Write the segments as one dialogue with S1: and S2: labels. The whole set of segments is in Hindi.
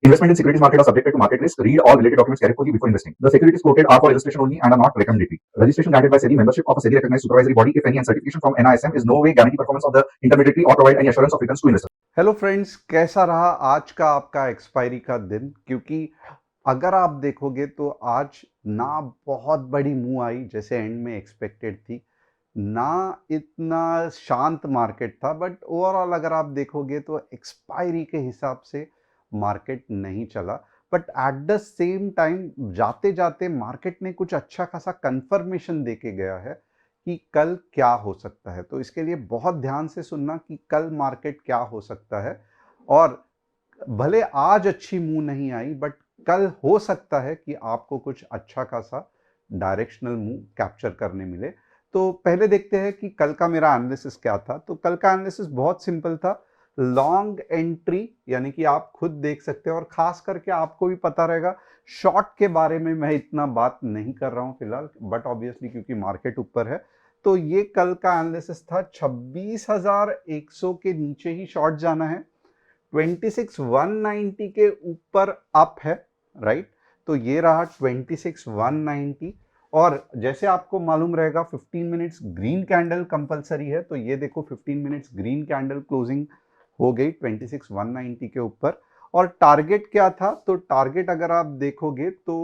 S1: Investment in securities market are subjected to market risk. Read all related documents carefully before investing. The securities quoted are for illustration only and are not recommendatory. Registration granted by SEBI. Membership of a SEBI recognized supervisory body, if any, and certification from NISM is no way guarantee performance of the intermediary or provide any assurance of returns to investors.
S2: Hello friends, कैसा रहा आज का आपका एक्सपायरी का दिन? क्योंकि अगर आप देखोगे तो आज ना बहुत बड़ी मूव आई जैसे एंड में एक्सपेक्टेड थी, ना इतना शांत मार्केट था, बट ओवरऑल अगर आप देखोगे तो एक्सपायरी के हिसाब से मार्केट नहीं चला। But at the same time जाते जाते मार्केट ने कुछ अच्छा खासा कंफर्मेशन दे के गया है कि कल क्या हो सकता है। तो इसके लिए बहुत ध्यान से सुनना कि कल मार्केट क्या हो सकता है। और भले आज अच्छी मूव नहीं आई, बट कल हो सकता है कि आपको कुछ अच्छा खासा डायरेक्शनल मूव कैप्चर करने मिले। तो पहले देखते हैं कि कल का मेरा एनालिसिस क्या था। तो कल का एनालिसिस बहुत सिंपल था। लॉन्ग एंट्री, यानी कि आप खुद देख सकते हैं, और खास करके आपको भी पता रहेगा शॉर्ट के बारे में मैं इतना बात नहीं कर रहा हूं फिलहाल, बट ऑब्वियसली क्योंकि मार्केट ऊपर है। तो ये कल का एनालिसिस था। 26,100 के नीचे ही शॉर्ट जाना है, 26,190 के ऊपर अप है, राइट। तो ये रहा 26,190। और जैसे आपको मालूम रहेगा 15 मिनट्स ग्रीन कैंडल कंपलसरी है। तो ये देखो 15 मिनट्स ग्रीन कैंडल क्लोजिंग हो गई 26,190 के ऊपर। और टारगेट क्या था? तो टारगेट अगर आप देखोगे तो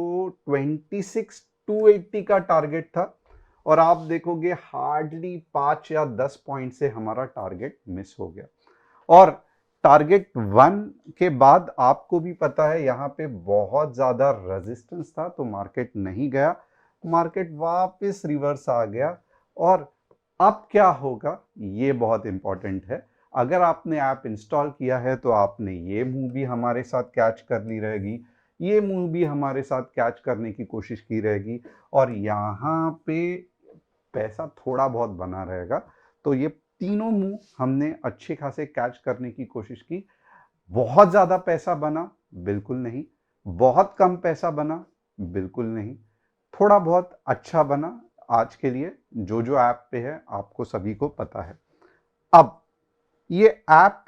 S2: 26,280 का टारगेट था। और आप देखोगे हार्डली 5 या 10 पॉइंट से हमारा टारगेट मिस हो गया। और टारगेट 1 के बाद आपको भी पता है यहां पे बहुत ज्यादा रेजिस्टेंस था, तो मार्केट नहीं गया, मार्केट वापस रिवर्स आ गया। और अब क्या होगा ये बहुत इंपॉर्टेंट है। अगर आपने ऐप इंस्टॉल किया है तो आपने ये मूव भी हमारे साथ कैच कर ली रहेगी, ये मूव भी हमारे साथ कैच करने की कोशिश की रहेगी, और यहाँ पे पैसा थोड़ा बहुत बना रहेगा। तो ये तीनों मूव हमने अच्छे खासे कैच करने की कोशिश की। बहुत ज्यादा पैसा बना? बिल्कुल नहीं। बहुत कम पैसा बना? बिल्कुल नहीं। थोड़ा बहुत अच्छा बना आज के लिए, जो जो ऐप पे है आपको सभी को पता है। अब ये ऐप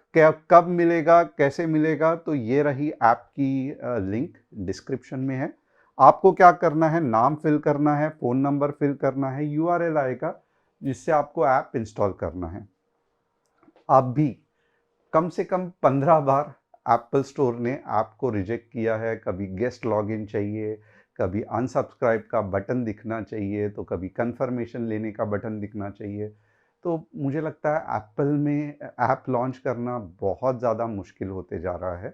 S2: कब मिलेगा, कैसे मिलेगा? तो ये रही ऐप की लिंक डिस्क्रिप्शन में है। आपको क्या करना है, नाम फिल करना है, फोन नंबर फिल करना है, यूआरएल आएगा जिससे आपको ऐप इंस्टॉल करना है। अब भी कम से कम 15 बार एप्पल स्टोर ने ऐप को रिजेक्ट किया है। कभी गेस्ट लॉगिन चाहिए, कभी अनसब्सक्राइब का बटन दिखना चाहिए, तो कभी कंफर्मेशन लेने का बटन दिखना चाहिए। तो मुझे लगता है एप्पल में ऐप लॉन्च करना बहुत ज़्यादा मुश्किल होते जा रहा है।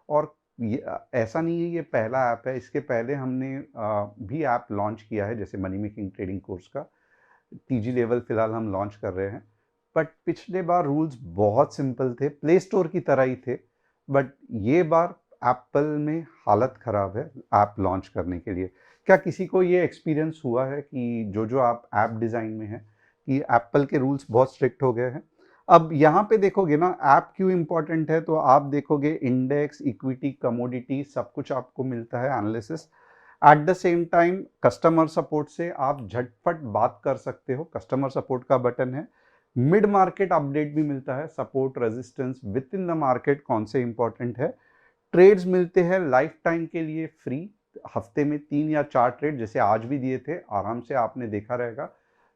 S2: और ये ऐसा नहीं है ये पहला ऐप है, इसके पहले हमने भी ऐप लॉन्च किया है, जैसे मनी मेकिंग ट्रेडिंग कोर्स का टीजी लेवल फिलहाल हम लॉन्च कर रहे हैं। बट पिछले बार रूल्स बहुत सिंपल थे, प्ले स्टोर की तरह ही थे। बट ये बार एप्पल में हालत खराब है ऐप लॉन्च करने के लिए। क्या किसी को ये एक्सपीरियंस हुआ है कि जो जो आप ऐप डिज़ाइन में है कि एप्पल के रूल्स बहुत स्ट्रिक्ट हो गए हैं? अब यहाँ पे देखोगे ना ऐप क्यों इंपॉर्टेंट है, तो आप देखोगे इंडेक्स, इक्विटी, कमोडिटी सब कुछ आपको मिलता है analysis. At the same time customer support से आप झटपट बात कर सकते हो, कस्टमर सपोर्ट का बटन है। मिड मार्केट अपडेट भी मिलता है, support, resistance with in the market कौन से इंपॉर्टेंट है। ट्रेड्स मिलते हैं लाइफ टाइम के लिए फ्री, हफ्ते में 3 या 4 ट्रेड जैसे आज भी दिए थे, आराम से आपने देखा रहेगा,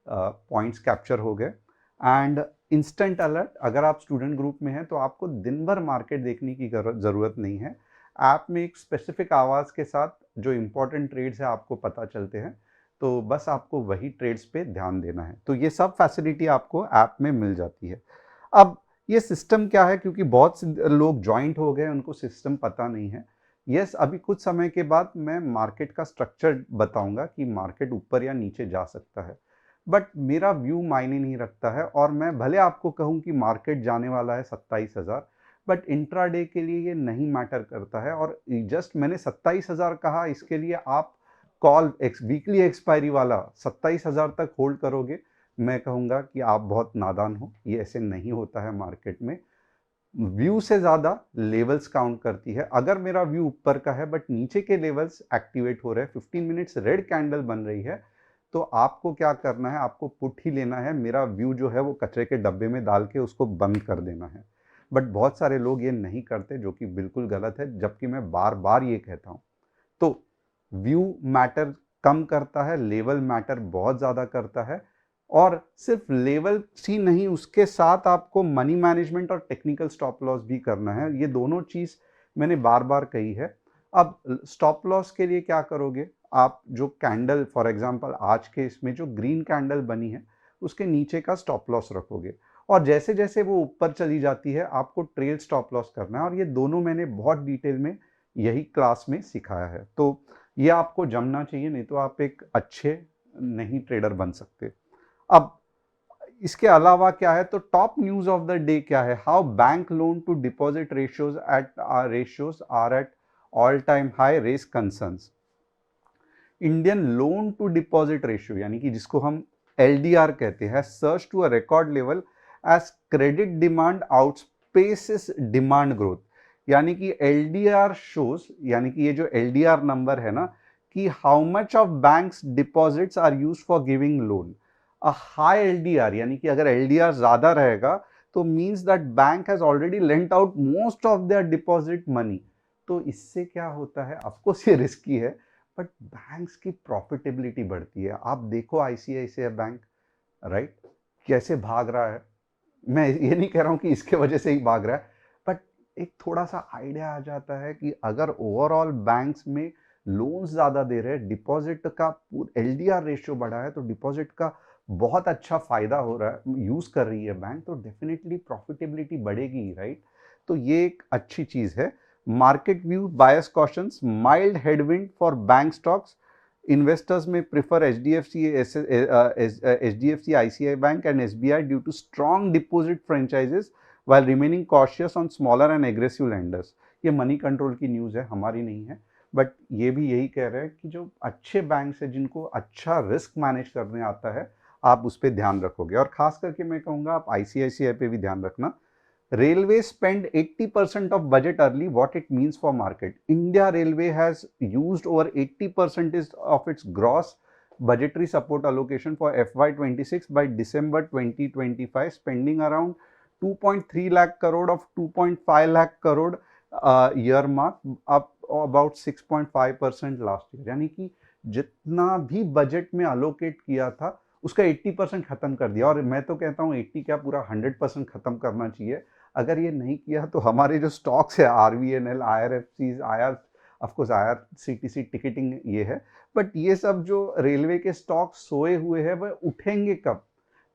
S2: पॉइंट्स कैप्चर हो गए। एंड इंस्टेंट अलर्ट, अगर आप स्टूडेंट ग्रुप में हैं तो आपको दिन भर मार्केट देखने की ज़रूरत नहीं है। ऐप में एक स्पेसिफिक आवाज़ के साथ जो इंपॉर्टेंट ट्रेड्स है आपको पता चलते हैं, तो बस आपको वही ट्रेड्स पे ध्यान देना है। तो ये सब फैसिलिटी आपको ऐप में मिल जाती है। अब ये सिस्टम क्या है, क्योंकि बहुत से लोग ज्वाइंट हो गए, उनको सिस्टम पता नहीं है। यस, अभी कुछ समय के बाद मैं मार्केट का स्ट्रक्चर बताऊंगा कि मार्केट ऊपर या नीचे जा सकता है, बट मेरा व्यू मायने नहीं रखता है। और मैं भले आपको कहूं कि मार्केट जाने वाला है 27,000, बट इंट्राडे के लिए ये नहीं मैटर करता है। और जस्ट मैंने 27,000 कहा, इसके लिए आप कॉल वीकली एक्सपायरी वाला 27,000 तक होल्ड करोगे, मैं कहूँगा कि आप बहुत नादान हो। ये ऐसे नहीं होता है मार्केट में। व्यू से ज़्यादा लेवल्स काउंट करती है। अगर मेरा व्यू ऊपर का है बट नीचे के लेवल्स एक्टिवेट हो रहे हैं, 15 मिनट्स रेड कैंडल बन रही है, तो आपको क्या करना है, आपको पुट ही लेना है। मेरा व्यू जो है वो कचरे के डब्बे में डाल के उसको बंद कर देना है। बट बहुत सारे लोग ये नहीं करते, जो कि बिल्कुल गलत है, जबकि मैं बार बार ये कहता हूँ। तो व्यू मैटर कम करता है, लेवल मैटर बहुत ज़्यादा करता है, और सिर्फ लेवल ही नहीं, उसके साथ आपको मनी मैनेजमेंट और टेक्निकल स्टॉप लॉस भी करना है। ये दोनों चीज़ मैंने बार बार कही है। अब स्टॉप लॉस के लिए क्या करोगे, आप जो कैंडल फॉर एग्जांपल आज के इसमें जो ग्रीन कैंडल बनी है उसके नीचे का स्टॉप लॉस रखोगे, और जैसे जैसे वो ऊपर चली जाती है आपको ट्रेल स्टॉप लॉस करना है, और ये दोनों मैंने बहुत डिटेल में यही क्लास में सिखाया है। तो ये आपको जमना चाहिए, नहीं तो आप एक अच्छे नहीं ट्रेडर बन सकते। अब इसके अलावा क्या है, तो top news of the day क्या है, how bank loan to deposit ratios are at all time high, raise concerns. Indian loan to deposit ratio यानी कि जिसको हम एलडीआर कहते हैं, surge to a record level as credit demand outpaces demand growth. यानी कि एलडीआर शोज, यानी कि ये जो एलडीआर नंबर है ना, कि how much of banks deposits are used for giving loan. Uh high LDR यानी कि अगर एलडीआर ज्यादा रहेगा तो means that bank has already lent out most of their deposit money. तो इससे क्या होता है, ऑफकोर्स ये रिस्की है, बट बैंक्स की प्रॉफिटेबिलिटी बढ़ती है। आप देखो आईसीआईसीआई बैंक, राइट, कैसे भाग रहा है। मैं ये नहीं कह रहा हूं कि इसके वजह से ही भाग रहा है, बट एक थोड़ा सा आइडिया आ जाता है कि अगर ओवरऑल बैंक्स में लोन्स ज्यादा दे रहे हैं, डिपॉजिट का एलडीआर रेशियो बढ़ा है, तो डिपॉजिट का बहुत अच्छा फायदा हो रहा है, यूज कर रही है बैंक, तो डेफिनेटली प्रॉफिटेबिलिटी बढ़ेगी, राइट। तो ये एक अच्छी चीज है। Market view bias cautions, mild headwind for bank stocks, investors may prefer HDFC, ICICI Bank and SBI due to strong deposit franchises while remaining cautious on smaller and aggressive lenders। ये मनी कंट्रोल की न्यूज़ है, हमारी नहीं है, बट ये भी यही कह रहे हैं कि जो अच्छे बैंक्स है, जिनको अच्छा रिस्क मैनेज करने आता है, आप उस पर ध्यान रखोगे। और खास करके मैं कहूँगा आप ICICI पे भी ध्यान रखना। Railway spend 80% of budget early. What it means for market? India Railway has used over 80% of its gross budgetary support allocation for FY26 by December 2025, spending around 2.3 lakh crore of 2.5 lakh crore year mark, up about 6.5% last year। यानी कि जितना भी बजट में अलोकेट किया था उसका 80% खत्म कर दिया, और मैं तो कहता हूँ 80 क्या, पूरा 100% खत्म करना चाहिए। अगर ये नहीं किया तो हमारे जो स्टॉक्स है, RVNL, IRFC, of course IRCTC ticketing ये है, बट ये सब जो रेलवे के स्टॉक सोए हुए हैं वह उठेंगे कब?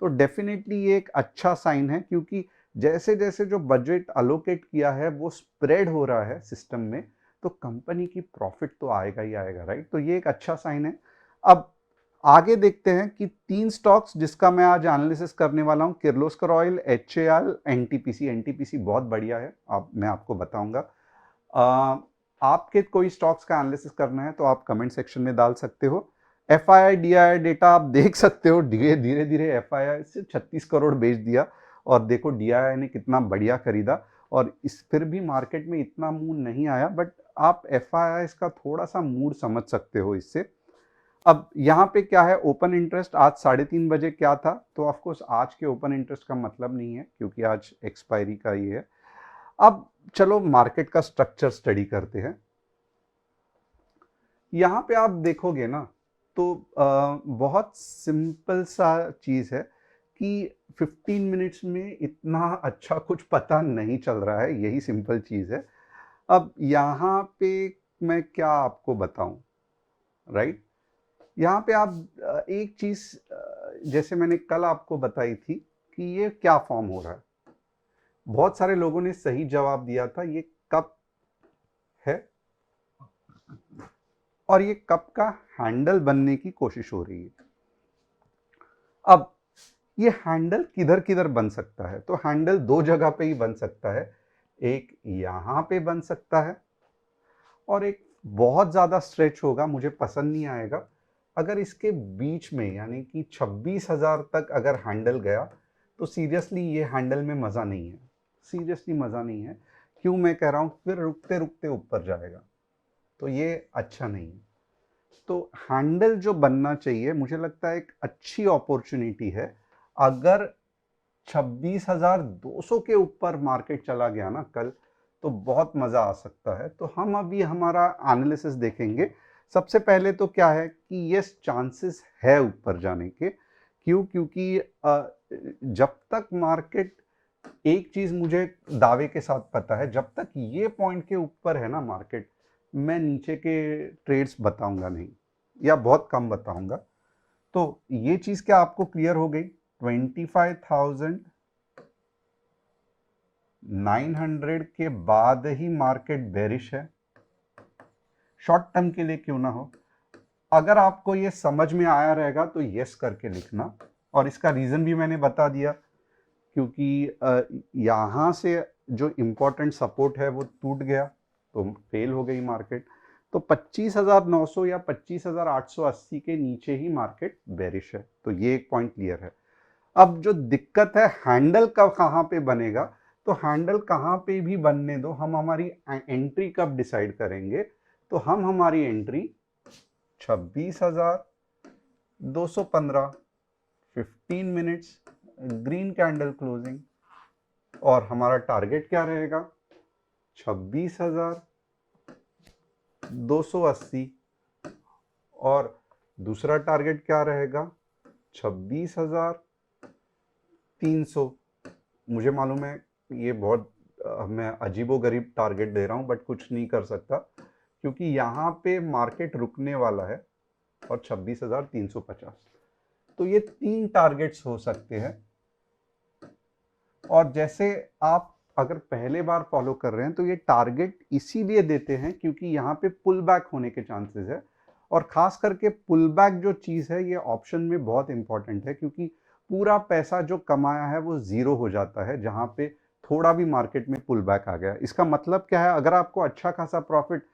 S2: तो डेफिनेटली ये एक अच्छा साइन है, क्योंकि जैसे जैसे जो बजट अलोकेट किया है वो स्प्रेड हो रहा है सिस्टम में, तो कंपनी की प्रॉफिट तो आएगा ही आएगा, राइट। तो ये एक अच्छा साइन है। अब आगे देखते हैं कि 3 स्टॉक्स जिसका मैं आज एनालिसिस करने वाला हूं, Kirloskar oil, HAL, NTPC. NTPC बहुत बढ़िया है, मैं आपको बताऊंगा। आपके कोई स्टॉक्स का एनालिसिस करना है तो आप कमेंट सेक्शन में डाल सकते हो। एफआईआई डीआईआई डेटा आप देख सकते हो, धीरे धीरे एफआईआई से 36 करोड़ बेच दिया, और देखो डीआईआई ने कितना बढ़िया खरीदा, और इस फिर भी मार्केट में इतना मूड नहीं आया, बट आप एफआईआई का थोड़ा सा मूड समझ सकते हो इससे। अब यहाँ पे क्या है, ओपन इंटरेस्ट आज 3:30 बजे क्या था, तो ऑफकोर्स आज के ओपन इंटरेस्ट का मतलब नहीं है, क्योंकि आज एक्सपायरी का ये है। अब चलो मार्केट का स्ट्रक्चर स्टडी करते हैं। यहाँ पे आप देखोगे ना, तो बहुत सिंपल सा चीज है कि 15 मिनट्स में इतना अच्छा कुछ पता नहीं चल रहा है, यही सिंपल चीज है। अब यहाँ पे मैं क्या आपको बताऊं, राइट। यहाँ पे आप एक चीज, जैसे मैंने कल आपको बताई थी कि ये क्या फॉर्म हो रहा है, बहुत सारे लोगों ने सही जवाब दिया था, ये कप है, और ये कप का हैंडल बनने की कोशिश हो रही है। अब ये हैंडल किधर किधर बन सकता है, तो हैंडल 2 जगह पे ही बन सकता है। एक यहाँ पे बन सकता है, और एक बहुत ज्यादा स्ट्रेच होगा, मुझे पसंद नहीं आएगा अगर इसके बीच में, यानी कि 26,000 तक अगर हैंडल गया, तो सीरियसली ये हैंडल में मज़ा नहीं है, सीरियसली मज़ा नहीं है। क्यों मैं कह रहा हूँ, फिर रुकते रुकते ऊपर जाएगा, तो ये अच्छा नहीं है। तो हैंडल जो बनना चाहिए, मुझे लगता है एक अच्छी अपॉर्चुनिटी है। अगर 26,200 के ऊपर मार्केट चला गया ना कल, तो बहुत मज़ा आ सकता है। तो हम अभी हमारा एनालिसिस देखेंगे। सबसे पहले तो क्या है कि यस चांसेस है ऊपर जाने के। क्यों? क्योंकि जब तक मार्केट, एक चीज़ मुझे दावे के साथ पता है, जब तक ये पॉइंट के ऊपर है ना मार्केट, मैं नीचे के ट्रेड्स बताऊंगा नहीं, या बहुत कम बताऊंगा। तो ये चीज़ क्या आपको क्लियर हो गई? 25,900 के बाद ही मार्केट बेरिश है, शॉर्ट टर्म के लिए क्यों ना हो। अगर आपको ये समझ में आया रहेगा तो यस करके लिखना, और इसका रीज़न भी मैंने बता दिया। क्योंकि यहाँ से जो इम्पोर्टेंट सपोर्ट है वो टूट गया, तो फेल हो गई मार्केट। तो 25,900 या 25,880 के नीचे ही मार्केट बेरिश है, तो ये एक पॉइंट क्लियर है। अब जो दिक्कत है, हैंडल कब कहाँ पे बनेगा, तो हैंडल कहाँ पे भी बनने दो, हम हमारी एंट्री कब डिसाइड करेंगे। तो हम हमारी entry 26,215, 15 minutes, green candle closing, और हमारा टारगेट क्या रहेगा? 26,280, और दूसरा टारगेट क्या रहेगा? 26,300। मुझे मालूम है ये बहुत मैं अजीबोगरीब टारगेट दे रहा हूं, बट कुछ नहीं कर सकता, क्योंकि यहाँ पे मार्केट रुकने वाला है, और 26,350। तो ये 3 टारगेट्स हो सकते हैं। और जैसे आप अगर पहले बार फॉलो कर रहे हैं, तो ये टारगेट इसीलिए देते हैं क्योंकि यहाँ पे पुल बैक होने के चांसेस है। और खास करके पुल बैक जो चीज़ है, ये ऑप्शन में बहुत इंपॉर्टेंट है, क्योंकि पूरा पैसा जो कमाया है वो ज़ीरो हो जाता है जहाँ पे थोड़ा भी मार्केट में पुल बैक आ गया। इसका मतलब क्या है? अगर आपको अच्छा खासा प्रॉफिट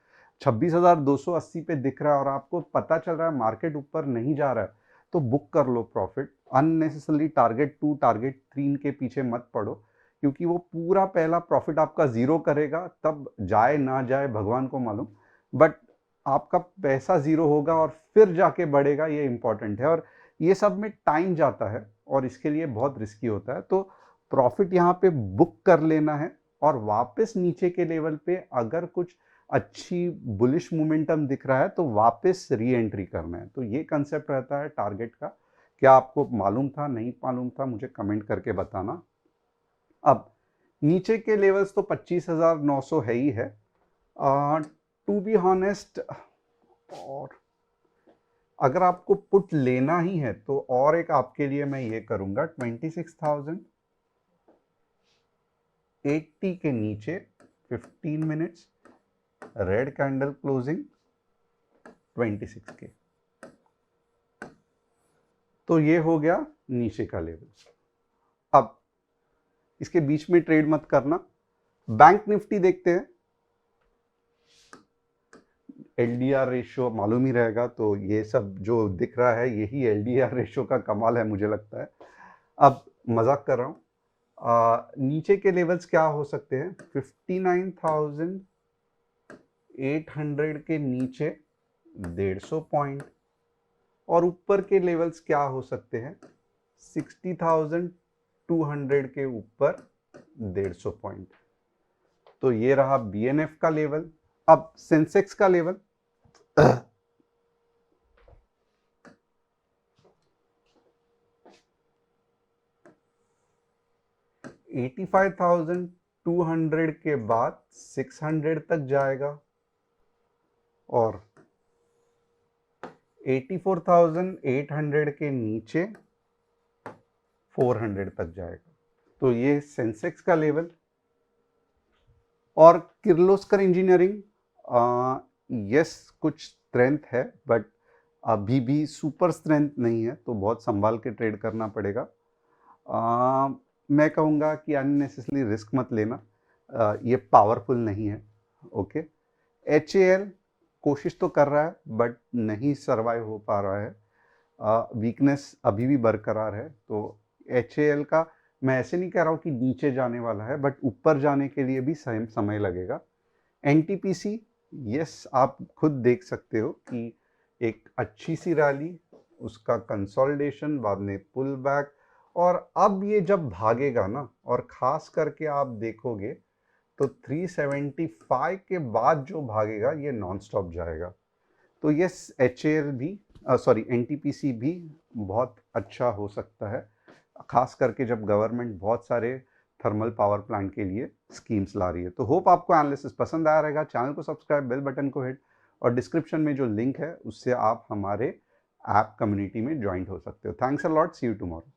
S2: 26,280 पे दिख रहा है और आपको पता चल रहा है मार्केट ऊपर नहीं जा रहा है, तो बुक कर लो प्रॉफिट। अननेसेसरली टारगेट 2 टारगेट 3 के पीछे मत पड़ो, क्योंकि वो पूरा पहला प्रॉफिट आपका ज़ीरो करेगा, तब जाए ना जाए भगवान को मालूम, बट आपका पैसा ज़ीरो होगा और फिर जाके बढ़ेगा, ये इंपॉर्टेंट है। और ये सब में टाइम जाता है और इसके लिए बहुत रिस्की होता है। तो प्रॉफिट यहाँ पे बुक कर लेना है, और वापस नीचे के लेवल पे अगर कुछ अच्छी बुलिश मोमेंटम दिख रहा है तो वापस री एंट्री करना है। तो ये कंसेप्ट रहता है टारगेट का। क्या आपको मालूम था, नहीं मालूम था, मुझे कमेंट करके बताना। अब नीचे के लेवल्स तो 25,900 है ही है। टू बी हॉनेस्ट, और अगर आपको पुट लेना ही है तो और एक आपके लिए मैं ये करूंगा, 26,080 के नीचे 15 मिनट्स, रेड कैंडल क्लोजिंग 26 के। तो ये हो गया नीचे का लेवल। अब इसके बीच में ट्रेड मत करना। बैंक निफ्टी देखते हैं। एलडीआर रेशियो मालूम ही रहेगा, तो ये सब जो दिख रहा है यही एलडीआर रेशियो का कमाल है मुझे लगता है। अब मजाक कर रहा हूँ। नीचे के लेवल्स क्या हो सकते हैं? 59,800 के नीचे 150 पॉइंट, और ऊपर के लेवल्स क्या हो सकते हैं? 60,200 के ऊपर 150 पॉइंट। तो ये रहा बीएनएफ का लेवल। अब सेंसेक्स का लेवल, 85,200 के बाद 600 तक जाएगा, और 84,800 के नीचे 400 तक जाएगा। तो ये सेंसेक्स का लेवल। और किर्लोस्कर इंजीनियरिंग, यस कुछ स्ट्रेंथ है, बट अभी भी सुपर स्ट्रेंथ नहीं है, तो बहुत संभाल के ट्रेड करना पड़ेगा। मैं कहूँगा कि अननेसेसरी रिस्क मत लेना, ये पावरफुल नहीं है। ओके, HAL कोशिश तो कर रहा है बट नहीं सरवाइव हो पा रहा है, वीकनेस अभी भी बरकरार है। तो HAL का मैं ऐसे नहीं कह रहा हूँ कि नीचे जाने वाला है, बट ऊपर जाने के लिए भी समय लगेगा। NTPC, यस आप खुद देख सकते हो कि एक अच्छी सी रैली, उसका कंसोलिडेशन, बाद में पुल बैक, और अब ये जब भागेगा ना, और ख़ास करके आप देखोगे तो 375 के बाद जो भागेगा ये नॉन स्टॉप जाएगा। तो ये HAL भी सॉरी NTPC भी बहुत अच्छा हो सकता है, खास करके जब गवर्नमेंट बहुत सारे थर्मल पावर प्लांट के लिए स्कीम्स ला रही है। तो होप आपको एनालिसिस पसंद आया रहेगा। चैनल को सब्सक्राइब, बेल बटन को हिट, और डिस्क्रिप्शन में जो लिंक है उससे आप हमारे ऐप कम्युनिटी में ज्वाइन हो सकते हो। Thanks a lot, see you tomorrow.